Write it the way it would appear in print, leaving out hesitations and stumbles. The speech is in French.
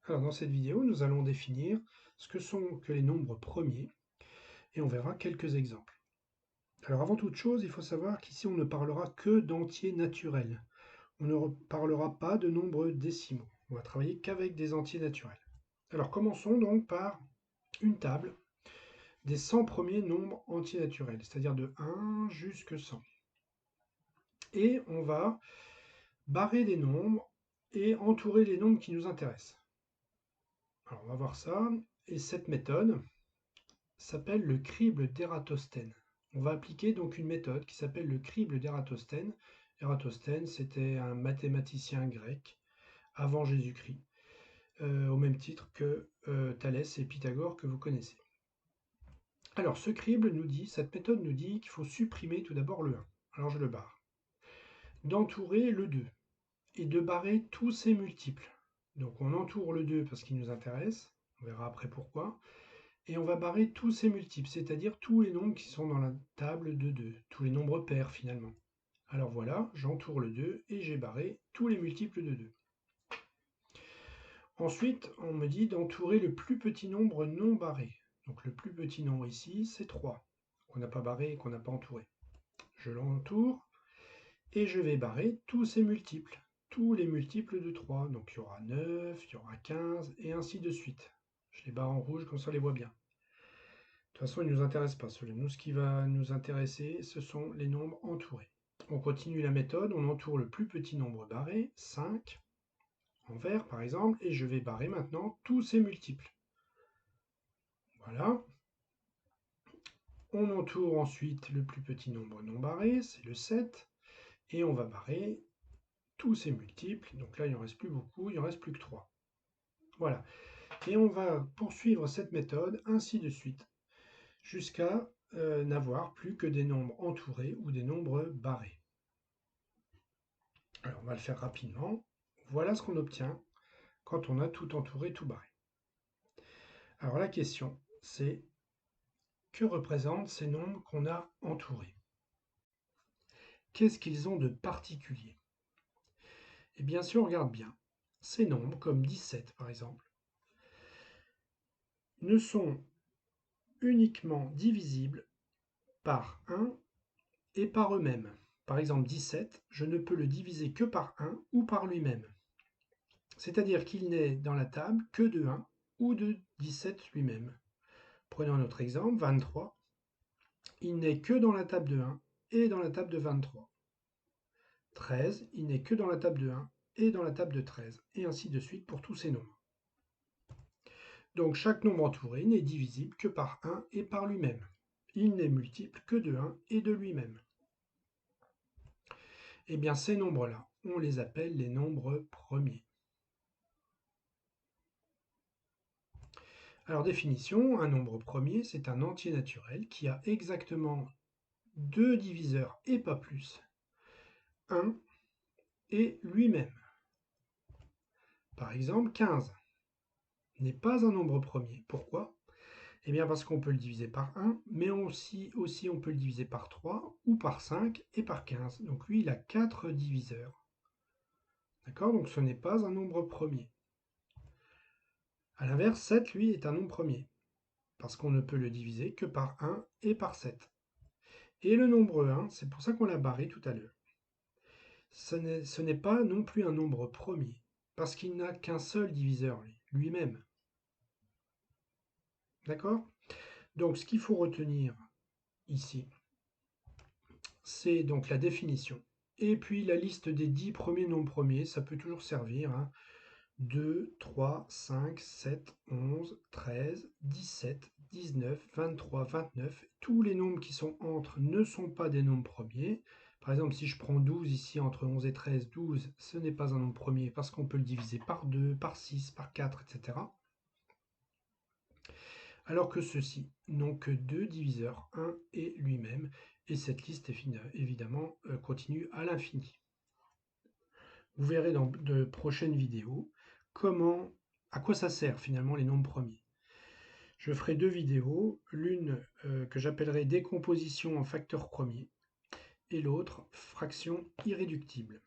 Alors dans cette vidéo, nous allons définir ce que sont que les nombres premiers et on verra quelques exemples. Alors avant toute chose, il faut savoir qu'ici on ne parlera que d'entiers naturels. On ne parlera pas de nombres décimaux. On va travailler qu'avec des entiers naturels. Alors commençons donc par une table des 100 premiers nombres entiers naturels, c'est-à-dire de 1 jusqu'à 100. Et on va barrer des nombres et entourer les nombres qui nous intéressent. Alors on va voir ça. Et cette méthode s'appelle le crible d'Ératosthène. On va appliquer donc une méthode qui s'appelle le crible d'Ératosthène. Ératosthène, c'était un mathématicien grec avant Jésus-Christ, au même titre que Thalès et Pythagore que vous connaissez. Alors ce crible nous dit, cette méthode nous dit qu'il faut supprimer tout d'abord le 1. Alors je le barre. D'entourer le 2 et de barrer tous ses multiples. Donc on entoure le 2 parce qu'il nous intéresse, on verra après pourquoi. Et on va barrer tous ces multiples, c'est-à-dire tous les nombres qui sont dans la table de 2, tous les nombres pairs finalement. Alors voilà, j'entoure le 2 et j'ai barré tous les multiples de 2. Ensuite, on me dit d'entourer le plus petit nombre non barré. Donc le plus petit nombre ici, c'est 3, qu'on n'a pas barré et qu'on n'a pas entouré. Je l'entoure et je vais barrer tous ces multiples, tous les multiples de 3. Donc il y aura 9, il y aura 15 et ainsi de suite. Je les barre en rouge, comme ça on les voit bien. De toute façon, ils ne nous intéressent pas ceux-là. Nous, ce qui va nous intéresser, ce sont les nombres entourés. On continue la méthode, on entoure le plus petit nombre barré, 5, en vert par exemple, et je vais barrer maintenant tous ces multiples. Voilà. On entoure ensuite le plus petit nombre non barré, c'est le 7, et on va barrer tous ces multiples. Donc là, il n'en reste plus beaucoup, il n'en reste plus que 3. Voilà. Et on va poursuivre cette méthode ainsi de suite, jusqu'à n'avoir plus que des nombres entourés ou des nombres barrés. Alors on va le faire rapidement. Voilà ce qu'on obtient quand on a tout entouré, tout barré. Alors la question, c'est que représentent ces nombres qu'on a entourés? Qu'est-ce qu'ils ont de particulier? Et bien si on regarde bien, ces nombres, comme 17 par exemple, ne sont uniquement divisibles par 1 et par eux-mêmes. Par exemple 17, je ne peux le diviser que par 1 ou par lui-même. C'est-à-dire qu'il n'est dans la table que de 1 ou de 17 lui-même. Prenons un autre exemple, 23. Il n'est que dans la table de 1 et dans la table de 23. 13, il n'est que dans la table de 1 et dans la table de 13, et ainsi de suite pour tous ces nombres. Donc chaque nombre entouré n'est divisible que par 1 et par lui-même. Il n'est multiple que de 1 et de lui-même. Eh bien ces nombres-là, on les appelle les nombres premiers. Alors définition, un nombre premier, c'est un entier naturel qui a exactement 2 diviseurs et pas plus, 1 et lui-même. Par exemple, 15 n'est pas un nombre premier. Pourquoi? Eh bien parce qu'on peut le diviser par 1, mais aussi on peut le diviser par 3 ou par 5 et par 15. Donc lui, il a 4 diviseurs. D'accord? Donc ce n'est pas un nombre premier. A l'inverse, 7, lui, est un nombre premier, parce qu'on ne peut le diviser que par 1 et par 7. Et le nombre 1, c'est pour ça qu'on l'a barré tout à l'heure. Ce n'est pas non plus un nombre premier, parce qu'il n'a qu'un seul diviseur, lui-même. D'accord? Donc ce qu'il faut retenir ici, c'est donc la définition. Et puis la liste des 10 premiers nombres premiers, ça peut toujours servir. 2, 3, 5, 7, 11, 13, 17, 19, 23, 29. Tous les nombres qui sont entre ne sont pas des nombres premiers. Par exemple, si je prends 12 ici, entre 11 et 13, 12, ce n'est pas un nombre premier parce qu'on peut le diviser par 2, par 6, par 4, etc. Alors que ceux-ci n'ont que deux diviseurs, 1 et lui-même, et cette liste évidemment continue à l'infini. Vous verrez dans de prochaines vidéos à quoi ça sert finalement les nombres premiers. Je ferai deux vidéos, l'une que j'appellerai décomposition en facteurs premiers et l'autre fraction irréductible.